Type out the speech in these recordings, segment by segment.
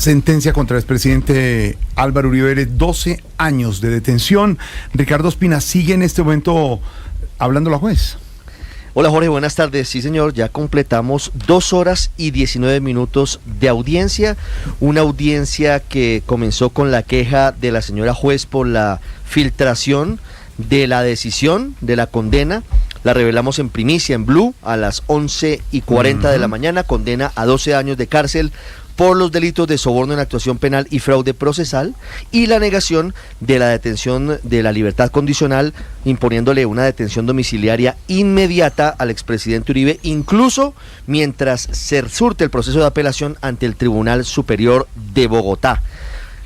sentencia contra el expresidente Álvaro Uribe, 12 años de detención. Ricardo Ospina, sigue en este momento hablando la juez. Hola Jorge, buenas tardes. Sí señor, ya completamos 2 horas y 19 minutos de audiencia, una audiencia que comenzó con la queja de la señora juez por la filtración de la decisión de la condena. La revelamos en primicia en Blue a las 11:40 de la mañana, condena a 12 años de cárcel por los delitos de soborno en actuación penal y fraude procesal, y la negación de la detención de la libertad condicional, imponiéndole una detención domiciliaria inmediata al expresidente Uribe, incluso mientras se surte el proceso de apelación ante el Tribunal Superior de Bogotá.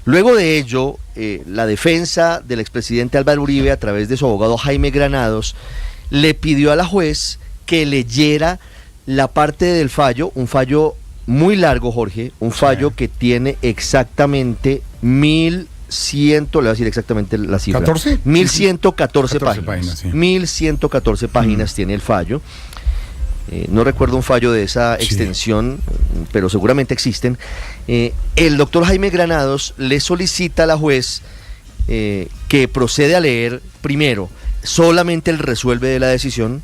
Luego de ello, la defensa del expresidente Álvaro Uribe, a través de su abogado Jaime Granados, le pidió a la juez que leyera la parte del fallo, un fallo muy largo, Jorge, un fallo que tiene exactamente 1.100, le voy a decir exactamente la cifra. ¿14? 1.114 páginas. Sí. 1.114 páginas tiene el fallo. No recuerdo un fallo de esa extensión, pero seguramente existen. El doctor Jaime Granados le solicita a la juez que procede a leer primero solamente el resuelve de la decisión,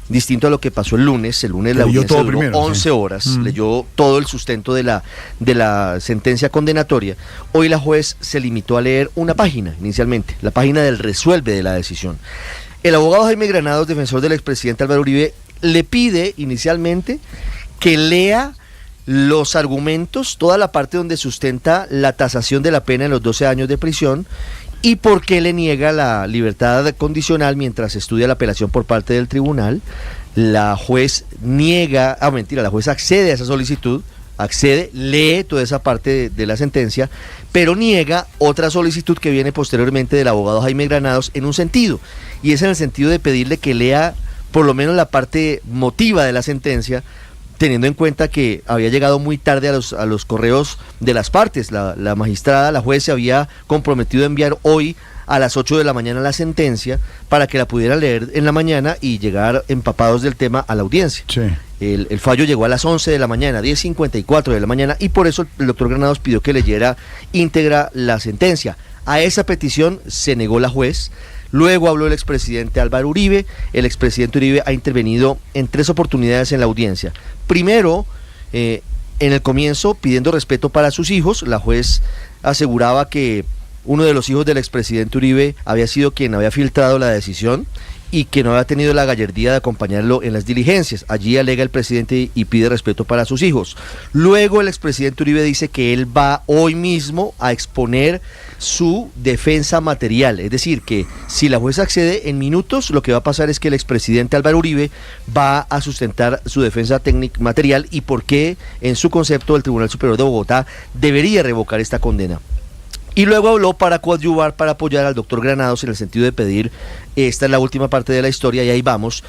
distinto a lo que pasó el lunes. El lunes la audiencia duró 11 horas, leyó todo el sustento de la sentencia condenatoria. Hoy la juez se limitó a leer una página inicialmente, la página del resuelve de la decisión. El abogado Jaime Granados, defensor del expresidente Álvaro Uribe, le pide inicialmente que lea los argumentos, toda la parte donde sustenta la tasación de la pena en los 12 años de prisión, y por qué le niega la libertad condicional mientras estudia la apelación por parte del tribunal. La juez la juez accede a esa solicitud, lee toda esa parte de la sentencia, pero niega otra solicitud que viene posteriormente del abogado Jaime Granados en un sentido, y es en el sentido de pedirle que lea por lo menos la parte motiva de la sentencia, teniendo en cuenta que había llegado muy tarde a los correos de las partes. La magistrada, la juez, se había comprometido a enviar hoy a las 8 de la mañana la sentencia para que la pudieran leer en la mañana y llegar empapados del tema a la audiencia. Sí. El fallo llegó a las 11 de la mañana, 10:54 de la mañana, y por eso el doctor Granados pidió que leyera íntegra la sentencia. A esa petición se negó la juez. Luego habló el expresidente Álvaro Uribe. El expresidente Uribe ha intervenido en 3 oportunidades en la audiencia. Primero, en el comienzo, pidiendo respeto para sus hijos. La juez aseguraba que uno de los hijos del expresidente Uribe había sido quien había filtrado la decisión y que no había tenido la gallardía de acompañarlo en las diligencias. Allí alega el presidente y pide respeto para sus hijos. Luego el expresidente Uribe dice que él va hoy mismo a exponer su defensa material, es decir, que si la jueza accede en minutos, lo que va a pasar es que el expresidente Álvaro Uribe va a sustentar su defensa técnica material y por qué, en su concepto, el Tribunal Superior de Bogotá debería revocar esta condena. Y luego habló para coadyuvar, para apoyar al doctor Granados en el sentido de pedir, esta es la última parte de la historia y ahí vamos,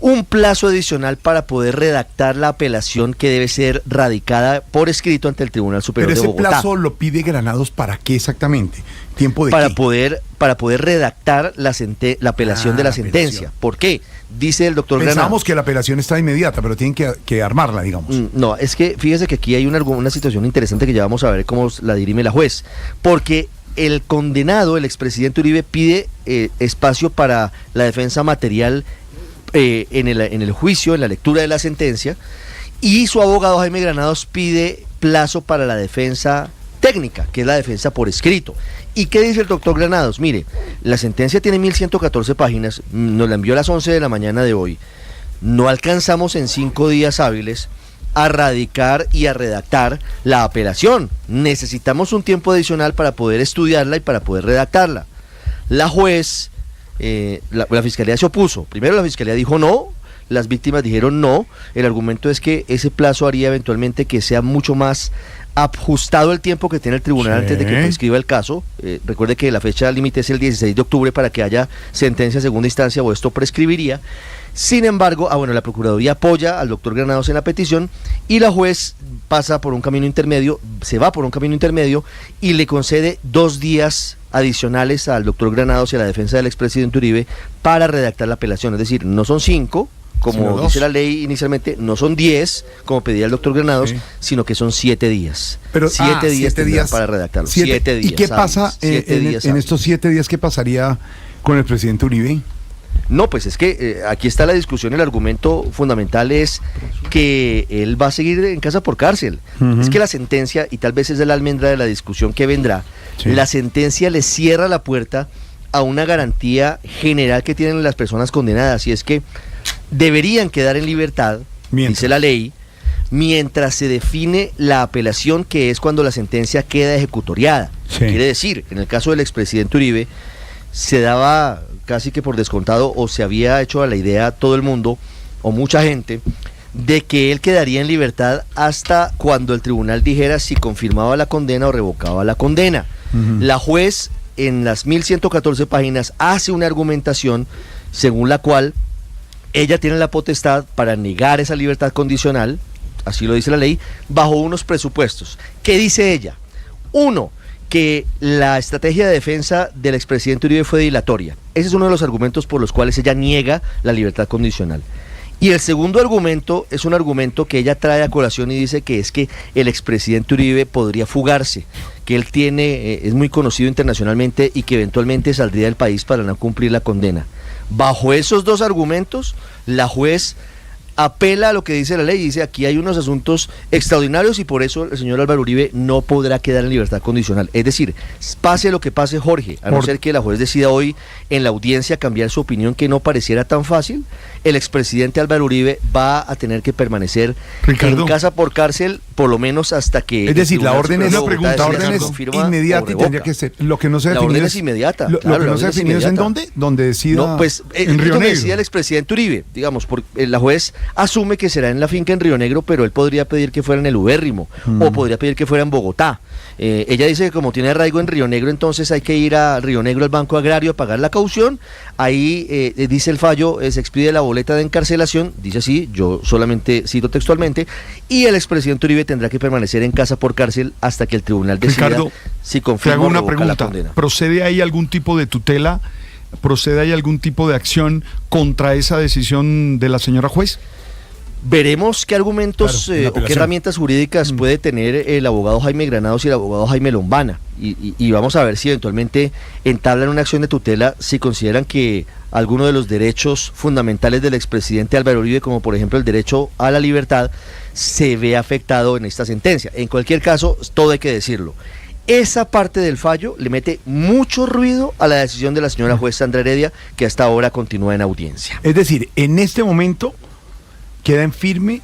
un plazo adicional para poder redactar la apelación que debe ser radicada por escrito ante el Tribunal Superior de Bogotá. Pero ese plazo lo pide Granados, ¿para qué exactamente? ¿Tiempo de qué? Para poder redactar la apelación de la sentencia. ¿Por qué? Dice el doctor Granados. Pensamos que la apelación está inmediata, pero tienen que armarla, digamos. No, es que fíjese que aquí hay una situación interesante que ya vamos a ver cómo la dirime la juez. Porque el condenado, el expresidente Uribe, pide espacio para la defensa material en el juicio, en la lectura de la sentencia, y su abogado Jaime Granados pide plazo para la defensa técnica, que es la defensa por escrito. ¿Y qué dice el doctor Granados? Mire, la sentencia tiene 1.114 páginas, nos la envió a las 11 de la mañana de hoy, no alcanzamos en 5 días hábiles a radicar y a redactar la apelación, necesitamos un tiempo adicional para poder estudiarla y para poder redactarla. La juez, la fiscalía se opuso. Primero la fiscalía dijo no, las víctimas dijeron no. El argumento es que ese plazo haría eventualmente que sea mucho más ajustado el tiempo que tiene el tribunal antes de que prescriba el caso. Recuerde que la fecha límite es el 16 de octubre para que haya sentencia en segunda instancia o esto prescribiría. Sin embargo, la Procuraduría apoya al doctor Granados en la petición y la juez se va por un camino intermedio y le concede 2 días adicionales al doctor Granados y a la defensa del expresidente Uribe para redactar la apelación. Es decir, no son 5, como dice la ley inicialmente, no son 10, como pedía el doctor Granados, sino que son 7 días. Pero 7 días para redactarlo. 7 días. ¿Y qué pasa en estos 7 días? ¿Qué pasaría con el presidente Uribe? No, pues es que aquí está la discusión, el argumento fundamental es que él va a seguir en casa por cárcel. Es que la sentencia, y tal vez es la almendra de la discusión que vendrá, la sentencia le cierra la puerta a una garantía general que tienen las personas condenadas, y es que deberían quedar en libertad, dice la ley, mientras se define la apelación, que es cuando la sentencia queda ejecutoriada. Quiere decir, en el caso del expresidente Uribe, se daba casi que por descontado, o se había hecho a la idea todo el mundo, o mucha gente, de que él quedaría en libertad hasta cuando el tribunal dijera si confirmaba la condena o revocaba la condena. La juez, en las 1114 páginas, hace una argumentación según la cual ella tiene la potestad para negar esa libertad condicional, así lo dice la ley, bajo unos presupuestos. ¿Qué dice ella? Uno, que la estrategia de defensa del expresidente Uribe fue dilatoria. Ese es uno de los argumentos por los cuales ella niega la libertad condicional. Y el segundo argumento es un argumento que ella trae a colación y dice que es que el expresidente Uribe podría fugarse, que él es muy conocido internacionalmente y que eventualmente saldría del país para no cumplir la condena. Bajo esos dos argumentos, la juez apela a lo que dice la ley y dice: aquí hay unos asuntos extraordinarios y por eso el señor Álvaro Uribe no podrá quedar en libertad condicional. Es decir, pase lo que pase, Jorge, a no ser que la juez decida hoy en la audiencia cambiar su opinión, que no pareciera tan fácil, el expresidente Álvaro Uribe va a tener que permanecer en casa por cárcel por lo menos hasta que... Es decir, la orden es inmediata y tendría que ser. Lo que no se definió, la orden es inmediata. Lo que no se definió es en dónde, donde decida... No, pues en Río Negro. Decía el expresidente Uribe, digamos, la juez asume que será en la finca en Río Negro, pero él podría pedir que fuera en el Ubérrimo, o podría pedir que fuera en Bogotá. Ella dice que como tiene arraigo en Río Negro, entonces hay que ir a Río Negro al Banco Agrario a pagar la caución. Ahí dice el fallo, se expide la boleta de encarcelación, dice así, yo solamente cito textualmente, y el expresidente Uribe tendrá que permanecer en casa por cárcel hasta que el tribunal decida, Ricardo, si confirma o revoca la condena. ¿Procede ahí algún tipo de tutela? ¿Procede ahí algún tipo de acción contra esa decisión de la señora juez? Veremos qué argumentos o qué herramientas jurídicas puede tener el abogado Jaime Granados y el abogado Jaime Lombana, y vamos a ver si eventualmente entablan una acción de tutela si consideran que alguno de los derechos fundamentales del expresidente Álvaro Uribe, como por ejemplo el derecho a la libertad, se ve afectado en esta sentencia. En cualquier caso, todo hay que decirlo, esa parte del fallo le mete mucho ruido a la decisión de la señora juez Sandra Heredia, que hasta ahora continúa en audiencia. Es decir, en este momento queda en firme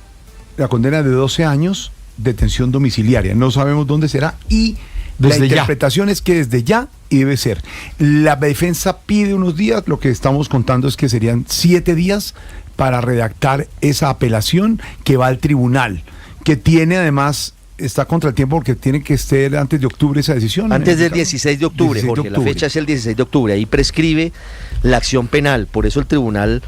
la condena de 12 años de detención domiciliaria. No sabemos dónde será y la interpretación es que desde ya y debe ser. La defensa pide unos días, lo que estamos contando es que serían 7 días para redactar esa apelación que va al tribunal, que tiene además... Está contra el tiempo porque tiene que ser antes de octubre esa decisión. Antes del 16 de octubre, 16 Jorge, de octubre. La fecha es el 16 de octubre, ahí prescribe la acción penal, por eso el tribunal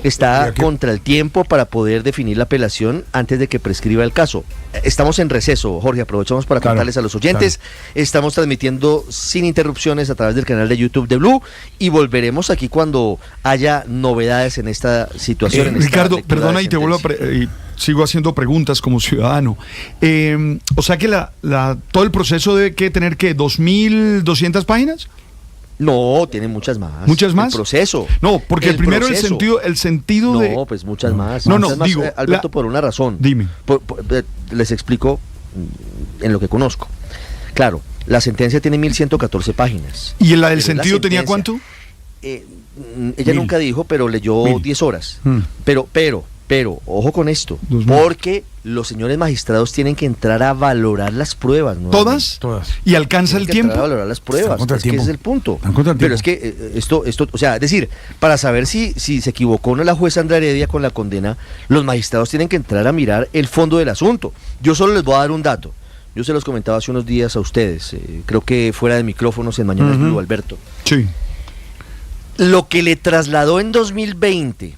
está contra el tiempo para poder definir la apelación antes de que prescriba el caso. Estamos en receso, Jorge, aprovechamos para contarles a los oyentes, estamos transmitiendo sin interrupciones a través del canal de YouTube de Blue y volveremos aquí cuando haya novedades en esta situación. Ricardo, perdona y te vuelvo sigo haciendo preguntas como ciudadano. O sea que todo el proceso debe tener, ¿qué? ¿2.200 páginas? No, tiene muchas más. ¿Muchas más? El proceso. No, porque primero el sentido de... No, pues muchas más. Digo... Alberto, por una razón. Dime. Les explico en lo que conozco. Claro, la sentencia tiene 1114 páginas. ¿Y la del sentido tenía cuánto? Ella nunca dijo, pero leyó 10 horas. Pero, ojo con esto, porque los señores magistrados tienen que entrar a valorar las pruebas, ¿no? ¿Todas? ¿Y alcanza el tiempo? A valorar las pruebas, es que ese es el punto. Pero es que esto, o sea, es decir, para saber si se equivocó o no la juez Sandra Heredia con la condena, los magistrados tienen que entrar a mirar el fondo del asunto. Yo solo les voy a dar un dato. Yo se los comentaba hace unos días a ustedes, creo que fuera de micrófonos en Mañanas Blue, Alberto. Sí. Lo que le trasladó en 2020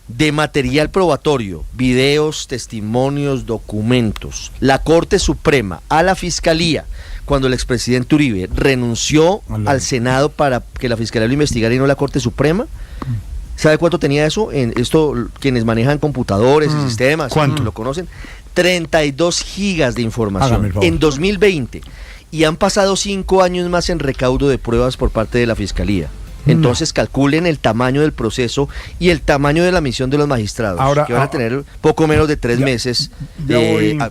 de material probatorio, videos, testimonios, documentos, la Corte Suprema a la Fiscalía, cuando el expresidente Uribe renunció al Senado para que la Fiscalía lo investigara y no la Corte Suprema, ¿Sabe cuánto tenía eso? Quienes manejan computadores y sistemas, ¿cuánto? lo conocen, 32 gigas de información Hágame el favor. en 2020. Y han pasado 5 años más en recaudo de pruebas por parte de la Fiscalía. Entonces calculen el tamaño del proceso y el tamaño de la misión de los magistrados, Ahora, que van a tener poco menos de 3 meses,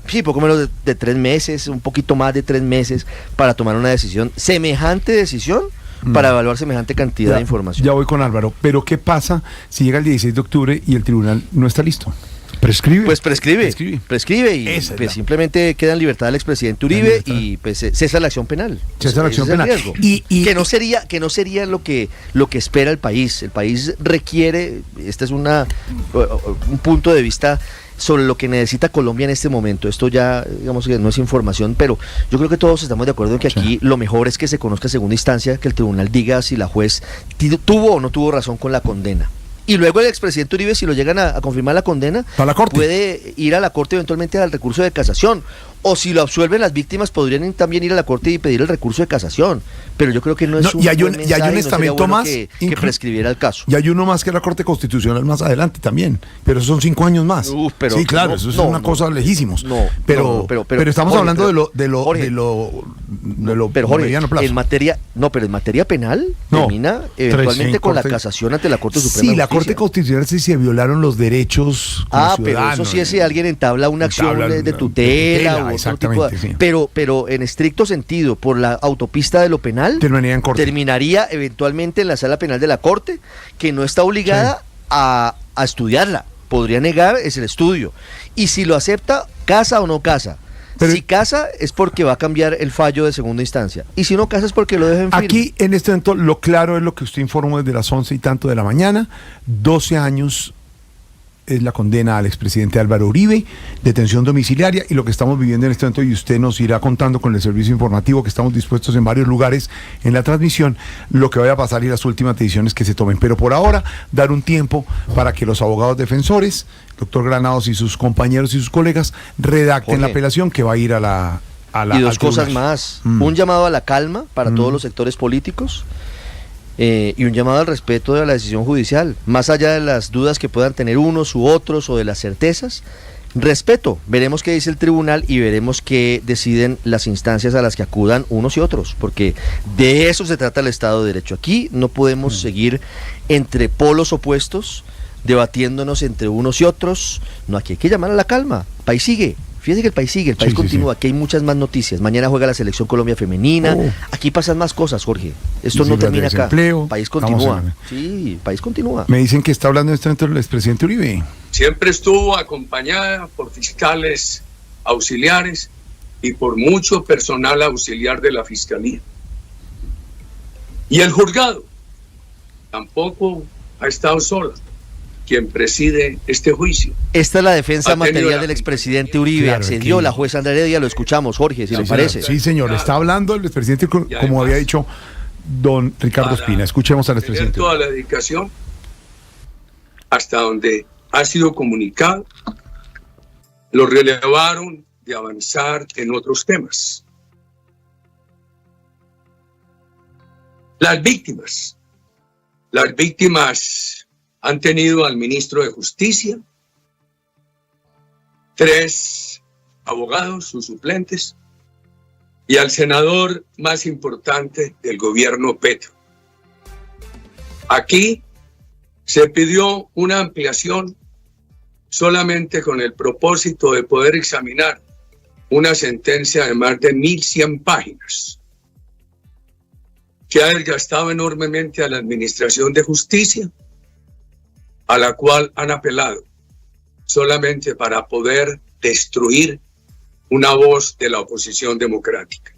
sí, poco menos de 3 meses, un poquito más de 3 meses para tomar una decisión, semejante decisión, para evaluar semejante cantidad de información. Ya voy con Álvaro, pero ¿qué pasa si llega el 16 de octubre y el tribunal no está listo? ¿Prescribe? Pues prescribe y Esa es pues simplemente queda en libertad el expresidente Uribe y pues cesa la acción penal. Cesa la acción Ese es el penal. riesgo. Y que no sería lo que espera el país. El país requiere, este es un punto de vista sobre lo que necesita Colombia en este momento. Esto ya, digamos que no es información, pero yo creo que todos estamos de acuerdo en que aquí lo mejor es que se conozca en segunda instancia, que el tribunal diga si la juez tuvo o no tuvo razón con la condena. Y luego el expresidente Uribe, si lo llegan a confirmar la condena, a la corte. puede ir a la corte eventualmente al recurso de casación. O si lo absuelven las víctimas, podrían también ir a la corte y pedir el recurso de casación. Pero yo creo que no es un buen mensaje, y hay un estamento más que prescribiera el caso. Y hay uno más que la Corte Constitucional más adelante también, pero esos son 5 años más. Pero sí, claro, no, eso es no, una no, cosa lejísimos. Pero estamos Jorge, hablando Jorge, de lo pero Jorge, mediano plazo. en materia penal No, termina eventualmente con la casación ante la Corte Suprema Sí, la de Justicia. Corte Constitucional sí se violaron los derechos como Pero ciudadano, eso sí es si alguien entabla una acción de tutela o otro tipo de, sí. pero en estricto sentido, por la autopista de lo penal, terminaría eventualmente en la sala penal de la Corte, que no está obligada a estudiarla. Podría negar es el estudio. Y si lo acepta, casa o no casa. Si casa es porque va a cambiar el fallo de segunda instancia. Y si no casa es porque lo dejan firme. Aquí en este momento lo claro es lo que usted informó desde las 11 y tanto de la mañana. 12 años es la condena al expresidente Álvaro Uribe, detención domiciliaria, y lo que estamos viviendo en este momento, y usted nos irá contando con el servicio informativo que estamos dispuestos en varios lugares en la transmisión, lo que vaya a pasar y las últimas decisiones que se tomen. Pero por ahora, dar un tiempo para que los abogados defensores, doctor Granados y sus compañeros y sus colegas, redacten la apelación que va a ir a la y dos cosas más. Un llamado a la calma para todos los sectores políticos. Y un llamado al respeto de la decisión judicial, más allá de las dudas que puedan tener unos u otros o de las certezas, respeto, veremos qué dice el tribunal y veremos qué deciden las instancias a las que acudan unos y otros, porque de eso se trata el Estado de Derecho. Aquí no podemos seguir entre polos opuestos, debatiéndonos entre unos y otros. No, aquí hay que llamar a la calma, el país sigue. Fíjense que el país continúa, aquí hay muchas más noticias. Mañana juega la Selección Colombia Femenina. Aquí pasan más cosas, Jorge. Esto no termina acá. El país continúa. Sí, el país continúa. Me dicen que está hablando en este momento el expresidente Uribe. Siempre estuvo acompañada por fiscales auxiliares y por mucho personal auxiliar de la Fiscalía. Y el juzgado tampoco ha estado sola. Quien preside este juicio. Esta es la defensa material del expresidente Uribe. Claro, accedió la jueza Andrea Heredia, lo escuchamos, Jorge, si le parece. Sí, señor, claro. Está hablando el expresidente, como había dicho don Ricardo Espina. Escuchemos al expresidente. Toda la dedicación hasta donde ha sido comunicado, lo relevaron de avanzar en otros temas. Las víctimas han tenido al ministro de Justicia, 3 abogados, sus suplentes, y al senador más importante del gobierno Petro. Aquí se pidió una ampliación solamente con el propósito de poder examinar una sentencia de más de 1.100 páginas que ha desgastado enormemente a la Administración de Justicia, a la cual han apelado solamente para poder destruir una voz de la oposición democrática.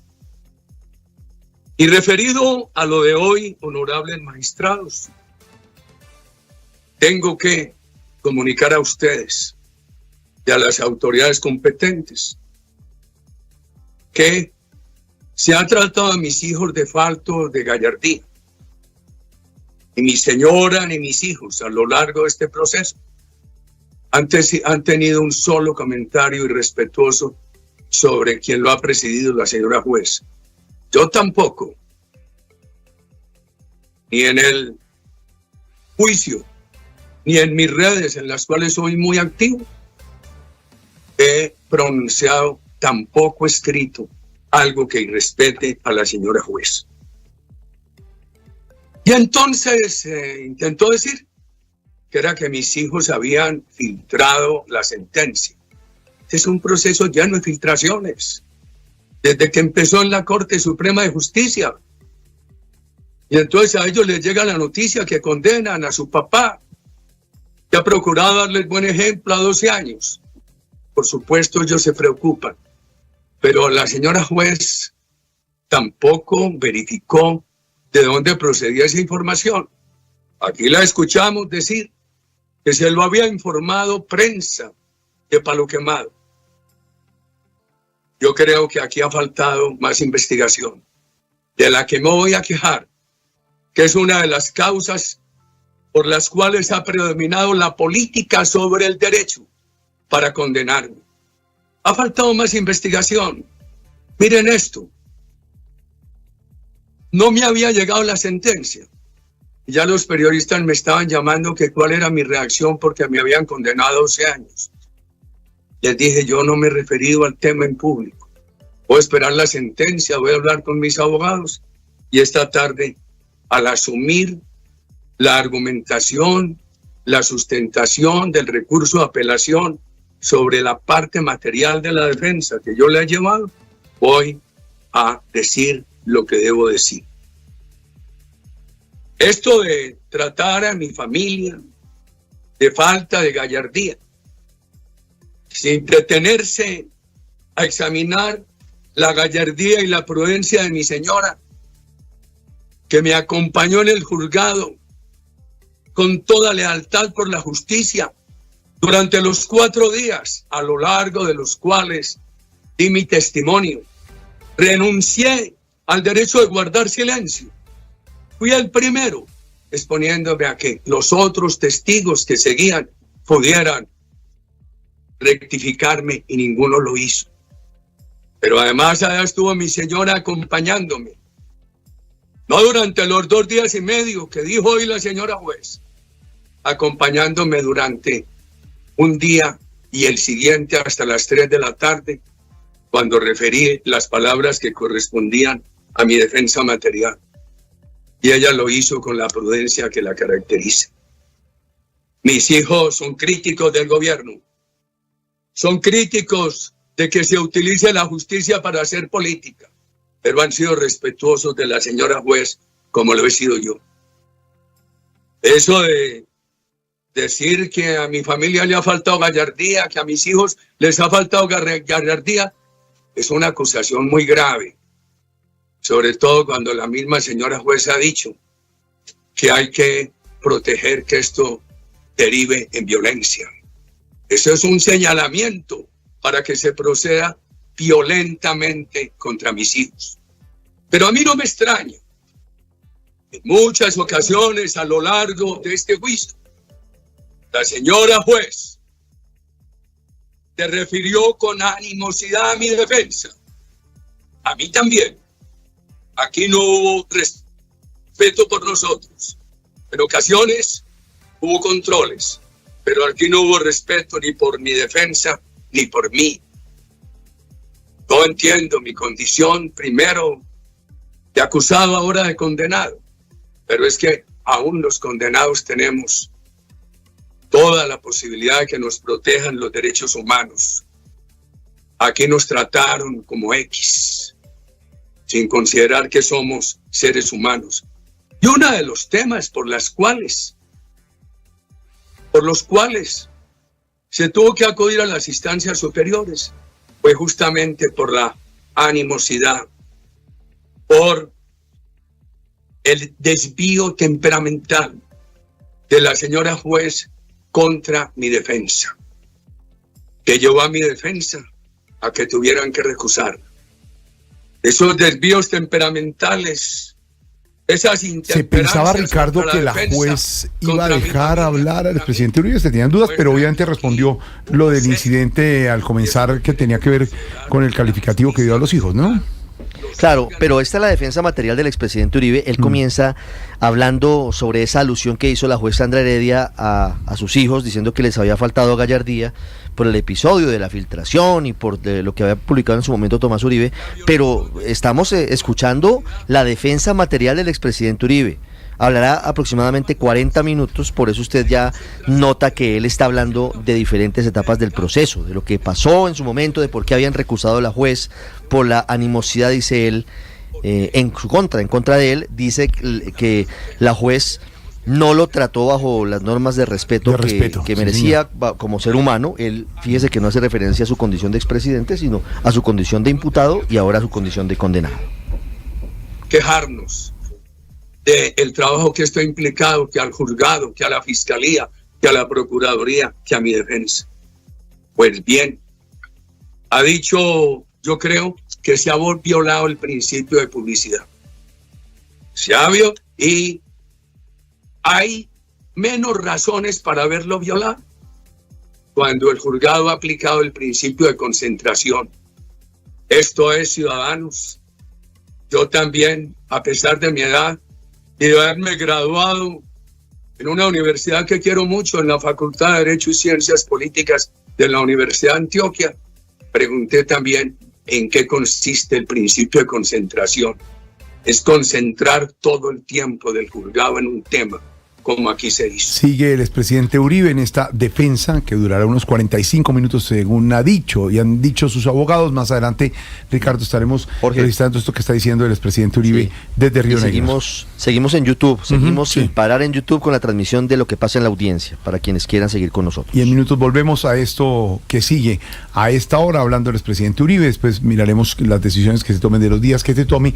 Y referido a lo de hoy, honorables magistrados, tengo que comunicar a ustedes y a las autoridades competentes que se ha tratado a mis hijos de falto de gallardía. Ni mi señora ni mis hijos a lo largo de este proceso han tenido un solo comentario irrespetuoso sobre quien lo ha presidido, la señora juez. Yo tampoco. Ni en el juicio ni en mis redes, en las cuales soy muy activo, he pronunciado, tampoco escrito, algo que irrespete a la señora juez. Y entonces intentó decir que era que mis hijos habían filtrado la sentencia. Es un proceso lleno de filtraciones, desde que empezó en la Corte Suprema de Justicia. Y entonces a ellos les llega la noticia que condenan a su papá, que ha procurado darles buen ejemplo a 12 años. Por supuesto, ellos se preocupan, pero la señora juez tampoco verificó de dónde procedía esa información. Aquí la escuchamos decir que se lo había informado prensa de Palo Quemado. Yo creo que aquí ha faltado más investigación, de la que me voy a quejar, que es una de las causas por las cuales ha predominado la política sobre el derecho para condenarme. Ha faltado más investigación. Miren esto. No me había llegado la sentencia. Ya los periodistas me estaban llamando que cuál era mi reacción porque me habían condenado a 12 años. Les dije, yo no me he referido al tema en público. Voy a esperar la sentencia, voy a hablar con mis abogados y esta tarde, al asumir la argumentación, la sustentación del recurso de apelación sobre la parte material de la defensa que yo le he llevado, voy a decir lo que debo decir. Esto de tratar a mi familia de falta de gallardía, sin detenerse a examinar la gallardía y la prudencia de mi señora, que me acompañó en el juzgado con toda lealtad por la justicia durante los 4 días, a lo largo de los cuales di mi testimonio. Renuncié al derecho de guardar silencio. Fui el primero exponiéndome a que los otros testigos que seguían pudieran rectificarme y ninguno lo hizo. Pero además allá estuvo mi señora acompañándome. No durante los 2 días y medio que dijo hoy la señora juez, acompañándome durante un día y el siguiente hasta las 3 de la tarde, cuando referí las palabras que correspondían a mi defensa material. Y ella lo hizo con la prudencia que la caracteriza. Mis hijos son críticos del gobierno. Son críticos de que se utilice la justicia para hacer política, pero han sido respetuosos de la señora juez como lo he sido yo. Eso de decir que a mi familia le ha faltado gallardía, que a mis hijos les ha faltado gallardía, es una acusación muy grave, sobre todo cuando la misma señora juez ha dicho que hay que proteger que esto derive en violencia. Eso es un señalamiento para que se proceda violentamente contra mis hijos. Pero a mí no me extraña. En muchas ocasiones a lo largo de este juicio, la señora juez se refirió con animosidad a mi defensa. A mí también. Aquí no hubo respeto por nosotros. En ocasiones hubo controles, pero aquí no hubo respeto ni por mi defensa ni por mí. Yo entiendo mi condición, primero de acusado, ahora de condenado, pero es que aún los condenados tenemos toda la posibilidad de que nos protejan los derechos humanos. Aquí nos trataron como X, sin considerar que somos seres humanos. Y uno de los temas por los cuales se tuvo que acudir a las instancias superiores fue justamente por la animosidad, por el desvío temperamental de la señora juez contra mi defensa, que llevó a mi defensa a que tuvieran que recusar. Esos desvíos temperamentales, esas intemperancias. Se pensaba, Ricardo, que la juez iba a dejar hablar al presidente Uribe. Se tenían dudas, pero obviamente respondió lo del incidente al comenzar, que tenía que ver con el calificativo que dio a los hijos, ¿no? Claro, pero esta es la defensa material del expresidente Uribe. Él comienza hablando sobre esa alusión que hizo la juez Sandra Heredia a sus hijos, diciendo que les había faltado gallardía por el episodio de la filtración y por lo que había publicado en su momento Tomás Uribe, pero estamos escuchando la defensa material del expresidente Uribe. Hablará aproximadamente 40 minutos, por eso usted ya nota que él está hablando de diferentes etapas del proceso, de lo que pasó en su momento, de por qué habían recusado a la juez, por la animosidad, dice él, en contra de él. Dice que la juez no lo trató bajo las normas de respeto que merecía como ser humano. Él, fíjese que no hace referencia a su condición de expresidente, sino a su condición de imputado y ahora a su condición de condenado. Quejarnos del trabajo que esto ha implicado, que al juzgado, que a la fiscalía, que a la procuraduría, que a mi defensa. Pues bien, ha dicho, yo creo que se ha violado el principio de publicidad. Se ha violado y hay menos razones para haberlo violado cuando el juzgado ha aplicado el principio de concentración. Esto es, ciudadanos, yo también, a pesar de mi edad y de haberme graduado en una universidad que quiero mucho, en la Facultad de Derecho y Ciencias Políticas de la Universidad de Antioquia, pregunté también en qué consiste el principio de concentración. Es concentrar todo el tiempo del juzgado en un tema, como aquí se dice. Sigue el expresidente Uribe en esta defensa que durará unos 45 minutos según ha dicho y han dicho sus abogados. Más adelante, Ricardo, estaremos registrando esto que está diciendo el expresidente Uribe desde Río Negro. Seguimos en YouTube, seguimos sin parar en YouTube con la transmisión de lo que pasa en la audiencia, para quienes quieran seguir con nosotros. Y en minutos volvemos a esto que sigue. A esta hora, hablando del expresidente Uribe, después miraremos las decisiones que se tomen de los días que se tome.